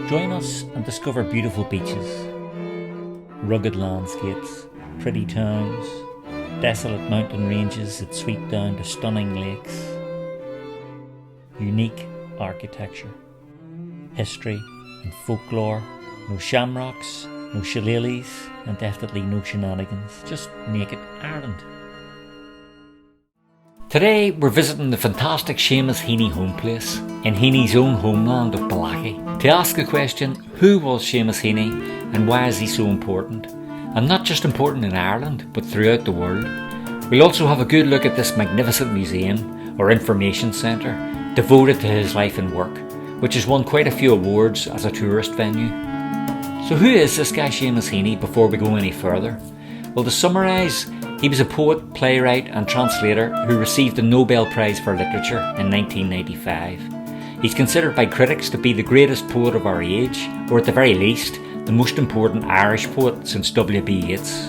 Join us and discover beautiful beaches, rugged landscapes, pretty towns, desolate mountain ranges that sweep down to stunning lakes, unique architecture, history and folklore, no shamrocks, no shillelaghs, and definitely no shenanigans, just naked Ireland. Today we're visiting the fantastic Seamus Heaney Homeplace in Heaney's own homeland of Bellaghy to ask the question, who was Seamus Heaney and why is he so important? And not just important in Ireland, but throughout the world. We'll also have a good look at this magnificent museum or information centre devoted to his life and work, which has won quite a few awards as a tourist venue. So who is this guy Seamus Heaney before we go any further? Well, to summarise, he was a poet, playwright and translator who received the Nobel Prize for Literature in 1995. He's considered by critics to be the greatest poet of our age, or at the very least, the most important Irish poet since W B Yeats.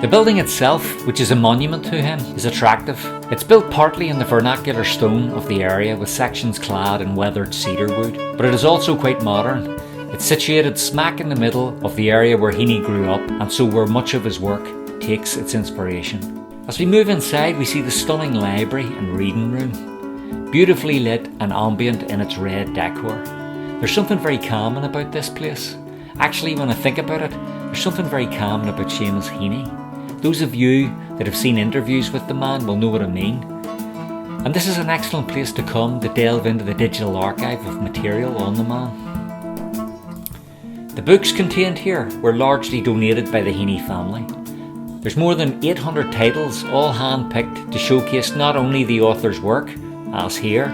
The building itself, which is a monument to him, is attractive. It's built partly in the vernacular stone of the area with sections clad in weathered cedar wood, but it is also quite modern. It's situated smack in the middle of the area where Heaney grew up and so where much of his work takes its inspiration. As we move inside, we see the stunning library and reading room, beautifully lit and ambient in its red decor. There's something very calming about this place. Actually, when I think about it, there's something very calming about Seamus Heaney. Those of you that have seen interviews with the man will know what I mean. And this is an excellent place to come to delve into the digital archive of material on the man. The books contained here were largely donated by the Heaney family. There's more than 800 titles, all hand-picked to showcase not only the author's work, as here,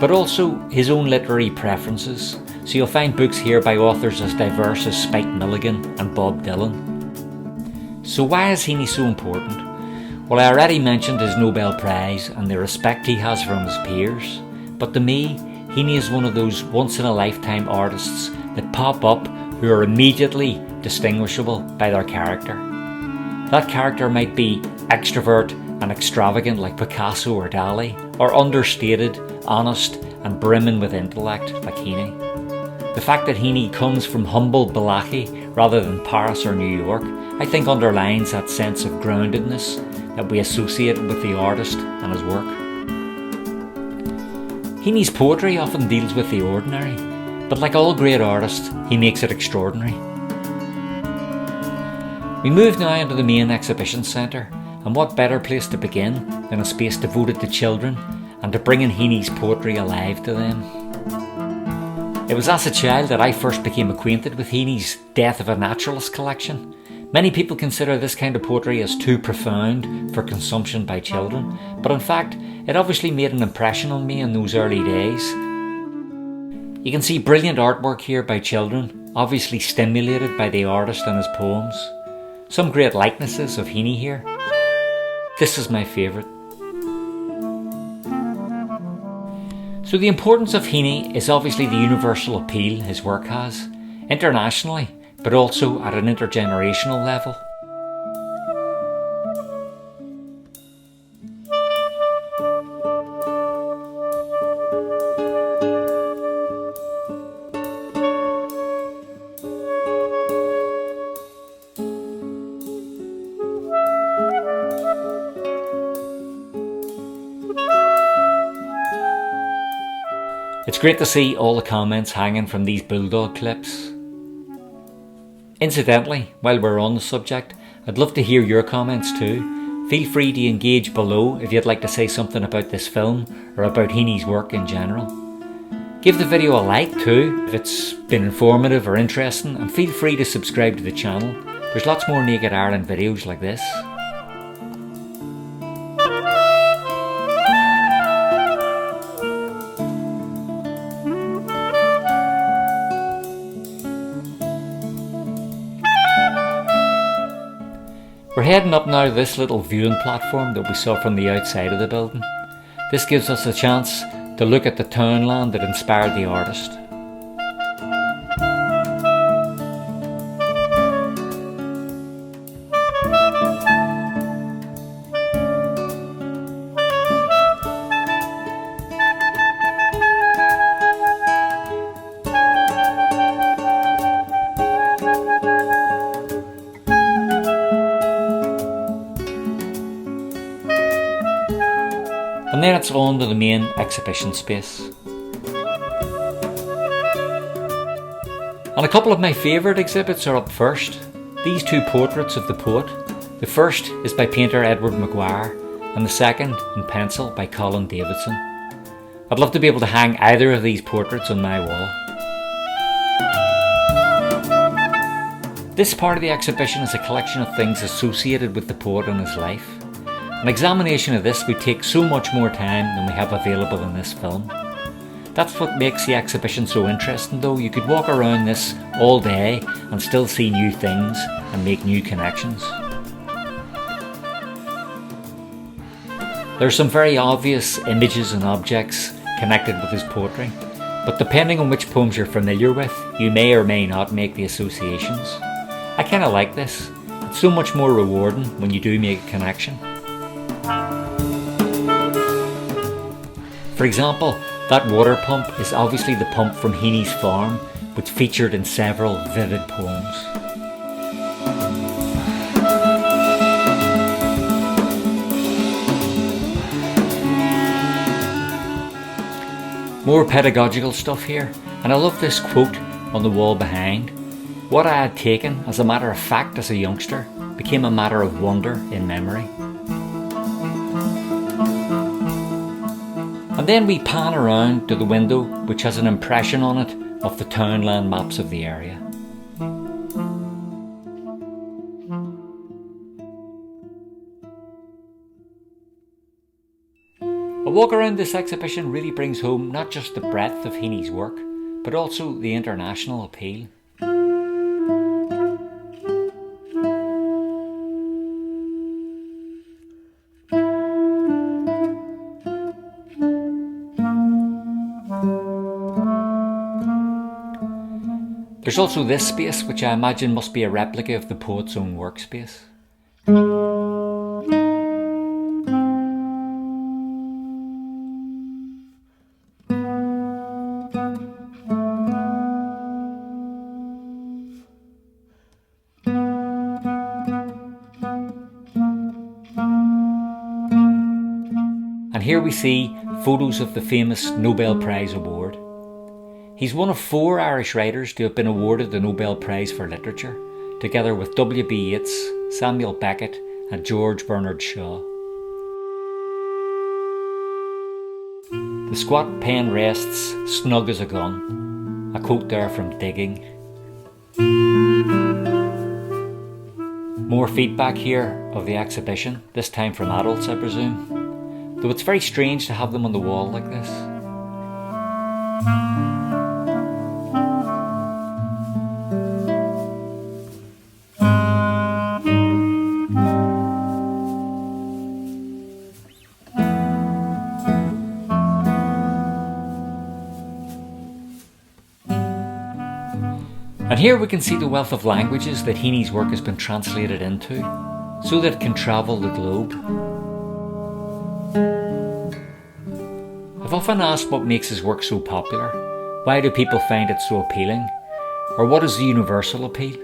but also his own literary preferences. So you'll find books here by authors as diverse as Spike Milligan and Bob Dylan. So why is Heaney so important? Well, I already mentioned his Nobel Prize and the respect he has from his peers. But to me, Heaney is one of those once-in-a-lifetime artists that pop up who are immediately distinguishable by their character. That character might be extrovert and extravagant like Picasso or Dali, or understated, honest and brimming with intellect like Heaney. The fact that Heaney comes from humble Bellaghy rather than Paris or New York, I think underlines that sense of groundedness that we associate with the artist and his work. Heaney's poetry often deals with the ordinary, but like all great artists, he makes it extraordinary. We move now into the main exhibition centre, and what better place to begin than a space devoted to children and to bringing Heaney's poetry alive to them. It was as a child that I first became acquainted with Heaney's Death of a Naturalist collection. Many people consider this kind of poetry as too profound for consumption by children, but in fact, it obviously made an impression on me in those early days. You can see brilliant artwork here by children, obviously stimulated by the artist and his poems. Some great likenesses of Heaney here. This is my favourite. So the importance of Heaney is obviously the universal appeal his work has, internationally, but also at an intergenerational level. It's great to see all the comments hanging from these bulldog clips. Incidentally, while we're on the subject, I'd love to hear your comments too. Feel free to engage below if you'd like to say something about this film or about Heaney's work in general. Give the video a like too if it's been informative or interesting, and feel free to subscribe to the channel. There's lots more Naked Ireland videos like this. We're heading up now to this little viewing platform that we saw from the outside of the building. This gives us a chance to look at the townland that inspired the artist. let's go on to the main exhibition space. And a couple of my favourite exhibits are up first. These two portraits of the poet. The first is by painter Edward Maguire, and the second, in pencil, by Colin Davidson. I'd love to be able to hang either of these portraits on my wall. This part of the exhibition is a collection of things associated with the poet and his life. An examination of this would take so much more time than we have available in this film. That's what makes the exhibition so interesting though. You could walk around this all day and still see new things and make new connections. There are some very obvious images and objects connected with his poetry, but depending on which poems you're familiar with, you may or may not make the associations. I kind of like this. It's so much more rewarding when you do make a connection. For example, that water pump is obviously the pump from Heaney's farm, which featured in several vivid poems. More pedagogical stuff here, and I love this quote on the wall behind. What I had taken as a matter of fact as a youngster became a matter of wonder in memory. And then we pan around to the window, which has an impression on it of the townland maps of the area. A walk around this exhibition really brings home not just the breadth of Heaney's work, but also the international appeal. There's also this space, which I imagine must be a replica of the poet's own workspace. And here we see photos of the famous Nobel Prize award. He's one of 4 Irish writers to have been awarded the Nobel Prize for Literature, together with W B Yeats, Samuel Beckett and George Bernard Shaw. The squat pen rests snug as a gun, a quote there from Digging. More feedback here of the exhibition, this time from adults I presume, though it's very strange to have them on the wall like this. And here we can see the wealth of languages that Heaney's work has been translated into, so that it can travel the globe. I've often asked what makes his work so popular. Why do people find it so appealing? Or what is the universal appeal?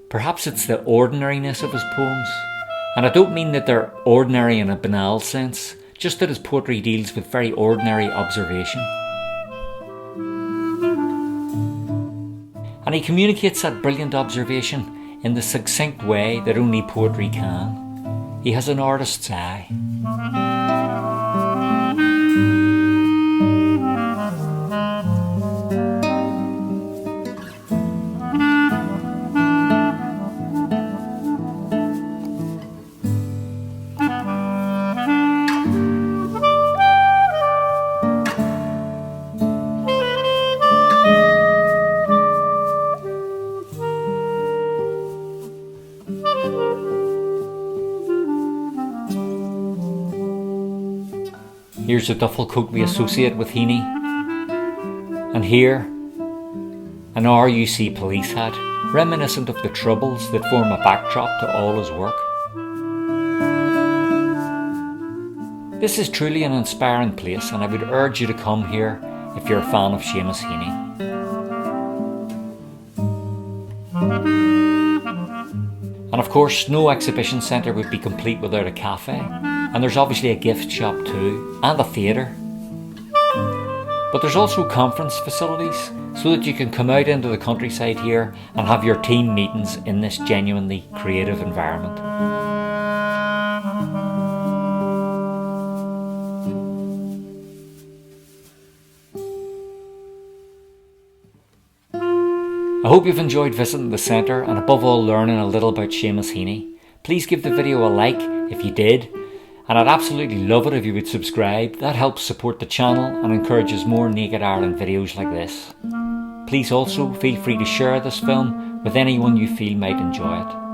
Perhaps it's the ordinariness of his poems. And I don't mean that they're ordinary in a banal sense, just that his poetry deals with very ordinary observation. And he communicates that brilliant observation in the succinct way that only poetry can. He has an artist's eye. Here's a duffel coat we associate with Heaney. And here, an RUC police hat, reminiscent of the troubles that form a backdrop to all his work. This is truly an inspiring place, and I would urge you to come here if you're a fan of Seamus Heaney. And of course, no exhibition centre would be complete without a cafe. And there's obviously a gift shop too, and a theatre. But there's also conference facilities, so that you can come out into the countryside here and have your team meetings in this genuinely creative environment. I hope you've enjoyed visiting the centre and above all learning a little about Seamus Heaney. Please give the video a like if you did, and I'd absolutely love it if you would subscribe. That helps support the channel and encourages more Naked Ireland videos like this. Please also feel free to share this film with anyone you feel might enjoy it.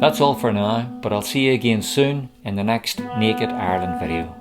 That's all for now, but I'll see you again soon in the next Naked Ireland video.